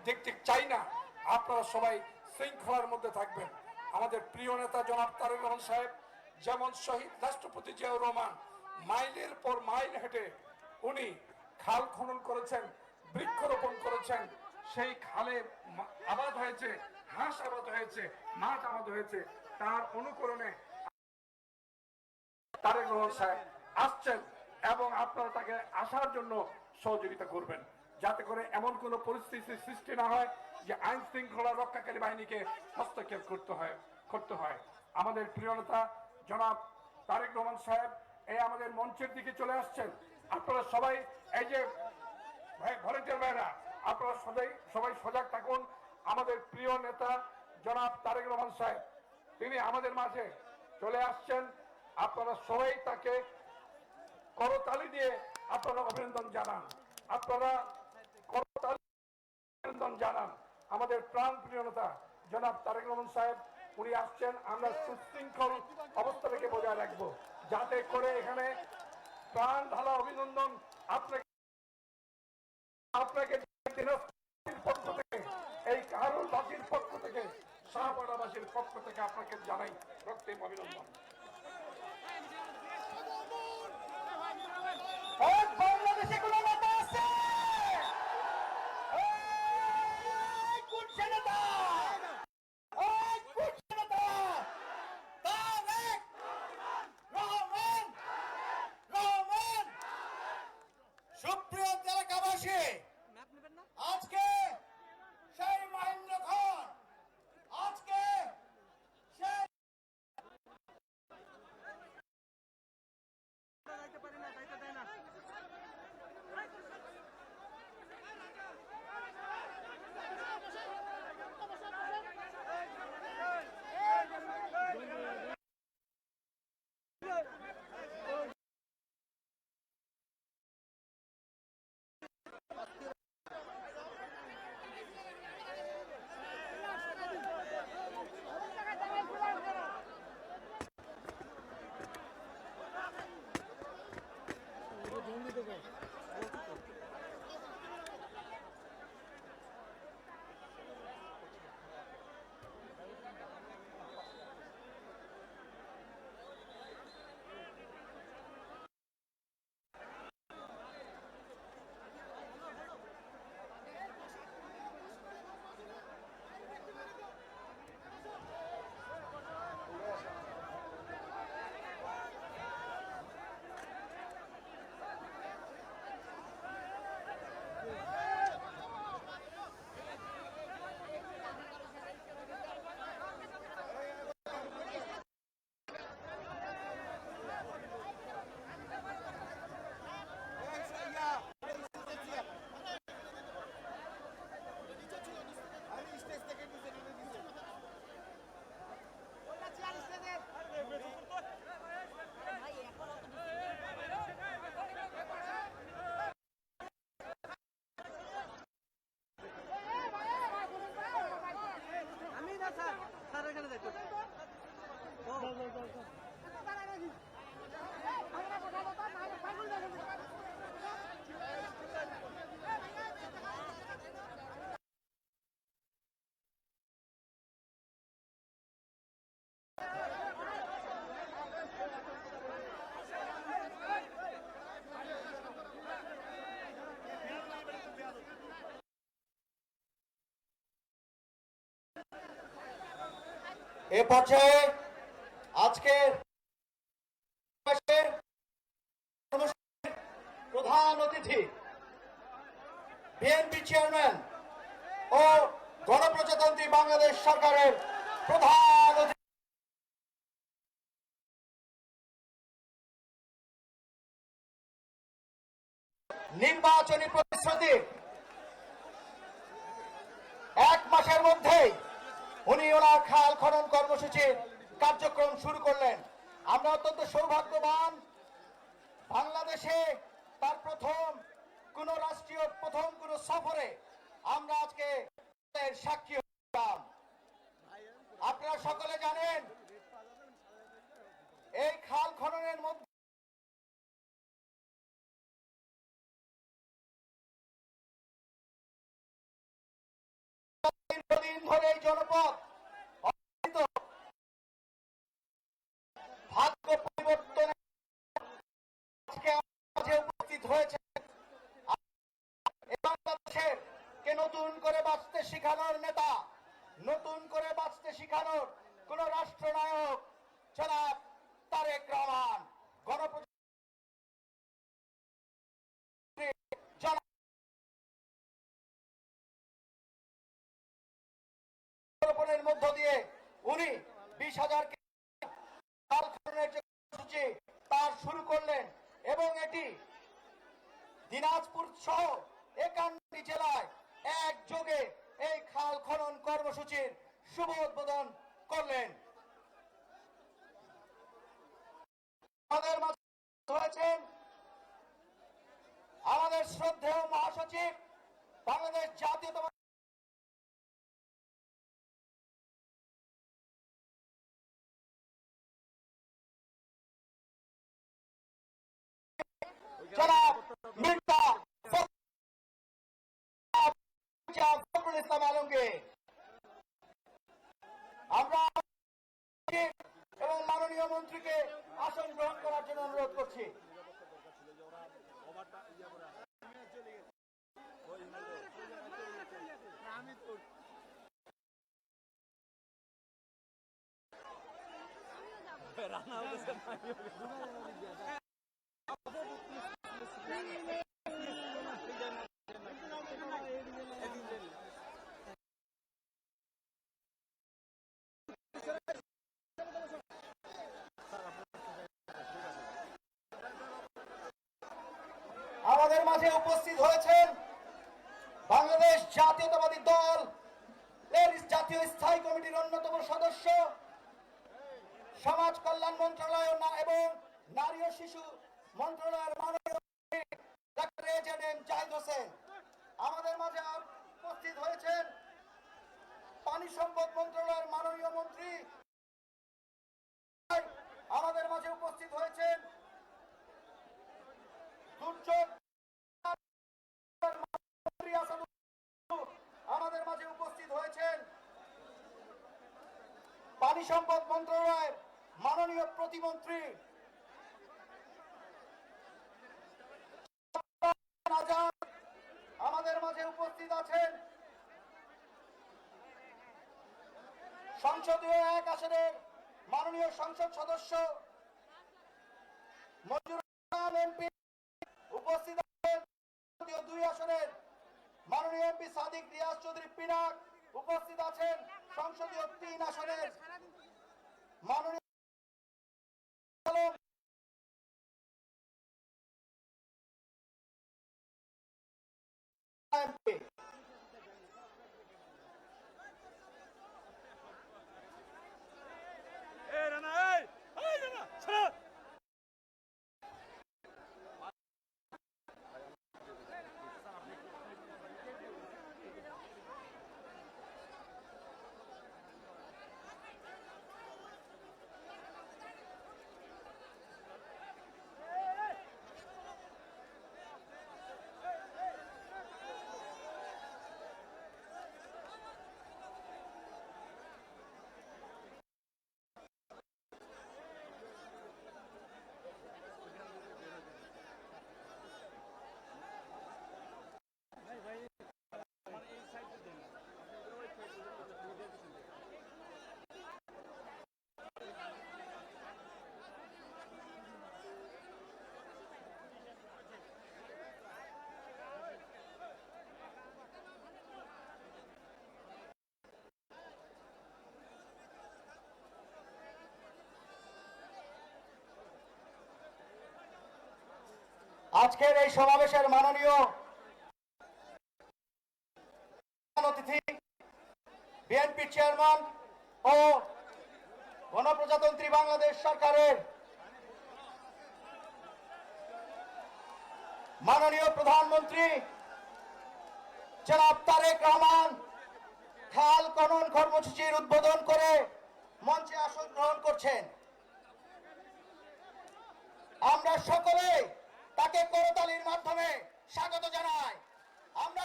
দেখতে চাই না। আপনারা সবাই শৃঙ্খলার মধ্যে থাকবেন। আমাদের প্রিয় নেতা জনাব তারেক রহমান সাহেব যেমন শহীদ রাষ্ট্রপতি জিয়াউর রহমান মাইলের পর মাইল হেঁটে উনি খাল খনন করেছেন, বৃক্ষরোপণ করেছেন, সেই খালে আবাদ হয়েছে, হাঁস আবাদ হয়েছে, মাছ আবাদ হয়েছে, তার অনুকরণে তারেক রহমান সাহেব আসছেন এবং আপনারা তাকে আসার জন্য সহযোগিতা করবেন, যাতে করে এমন কোন পরিস্থিতির সৃষ্টি না হয় যে আইন শৃঙ্খলা রক্ষাকারী বাহিনীকে হস্তক্ষেপ করতে হয়। আমাদের প্রিয় নেতা জনাব তারেক রহমান সাহেব এই আমাদের মঞ্চের দিকে চলে আসছেন। আপনারা সবাই এই যে ভলেন্টিয়ার ভাইরা, আপনারা সবাই সজাগ থাকুন। আমাদের প্রিয় নেতা জনাব তারেক রহমান সাহেব তিনি আমাদের মাঝে চলে আসছেন। আপনারা সবাই তাকে করতালি দিয়ে আপনারা অভিনন্দন জানান। আপনারা করতালি অভিনন্দন জানান। আমাদের প্রাণ প্রিয় নেতা জনাব তারেক রহমান সাহেব উনি আসছেন। আমরা সুশৃঙ্খল অবস্থাটাকে বজায় রাখবো, যাতে করে এখানে প্রাণ ঢালা অভিনন্দন আপনাকে পক্ষ থেকে, এই কারুলবাসীর পক্ষ থেকে, শাহপাড়াবাসীর পক্ষ থেকে আপনাকে জানাই রক্তিম অভিনন্দন। বাংলাদেশে কোন নেতা আছে? সুপ্রিয় এলাকাবাসী, আজকে সেই মহেন্দ্র খান, আজকে সেই এ পর্যায়ে আজকের প্রধান অতিথি বিএনপি চেয়ারম্যান ও গণপ্রজাতন্ত্রী বাংলাদেশ সরকারের প্রধান অতিথি নির্বাচনী প্রতিশ্রুতি 1 মাসের মধ্যেই উনি ওনার খাল খনন কর্মসূচির কার্যক্রম শুরু করলেন। আমরা অত্যন্ত সৌভাগ্যবান, বাংলাদেশে তার প্রথম কোন সফরে আমরা আজকে সাক্ষী হলাম। আপনারা সকলে জানেন এই খাল খননের মধ্যে দিন ধরে এই জনপদ অবহেলিত, ভাগ্য পরিবর্তনে আজকে আমাদের মাঝে উপস্থিত হয়েছে বাংলাদেশের কে নতুন করে বাঁচতে শিখানোর নেতা, নতুন করে বাঁচতে শিখানোর কোন রাষ্ট্রনায়ক জনাব তারেক রহমান, গণপ্রজাতন্ত্রের মধ্য দিয়ে উনি 20,000 খাল খননের যে কর্মসূচি তার শুরু করলেন এবং এটি দিনাজপুর সহ 51টি জেলায় একযোগে এই খাল খনন কর্মসূচির শুভ উদ্বোধন করলেন। আমাদের মাঝে হয়েছেন আমাদের শ্রদ্ধেয় মহাসচিব, বাংলাদেশ জাতীয়তাবাদী জনাব মির্জা ফখরুল ইসলাম আলমগীর। আমরা এবং মাননীয় মন্ত্রীকে আসন গ্রহণ করার জন্য অনুরোধ করছি। আমাদের মাঝে উপস্থিত হয়েছেন বাংলাদেশ জাতীয়তাবাদী দল এর জাতীয় স্থায়ী কমিটির অন্যতম সদস্য, সমাজ কল্যাণ মন্ত্রণালয় এবং নারী ও শিশু মন্ত্রণালয়ের মাননীয় ডাক্তার এজেড জাহিদ হোসেন। আমাদের মাঝে উপস্থিত হয়েছেন পানি সম্পদ মন্ত্রণালয়ের মাননীয় মন্ত্রী। আমাদের মাঝে উপস্থিত হয়েছেন দুর্যোগ আমাদের মাঝে উপস্থিত হয়েছেন পানি সম্পদ মন্ত্রণালয়ের মাননীয় প্রতিমন্ত্রী আজাদ। আমাদের মাঝে উপস্থিত আছেন সংসদীয় 1 আসনের মাননীয় সংসদ সদস্য মঞ্জুরুল ইসলাম এমপি। উপস্থিত আছেন 2 আসনের মাননীয় এমপি সাদিক রিয়াজ চৌধুরী পিনাক। উপস্থিত আছেন সংসদীয় 3 আসনের মাননীয় এমপি। আজকের এই সমাবেশের মাননীয় অতিথি বিএনপি চেয়ারম্যান ও গণপ্রজাতন্ত্রী বাংলাদেশ সরকারের মাননীয় প্রধানমন্ত্রী জনাব তারেক রহমান খাল খনন কর্মসূচির উদ্বোধন করে মঞ্চে আসন গ্রহণ করছেন। আমরা সকলে তাকে করতালির মাধ্যমে স্বাগত জানাই। আমরা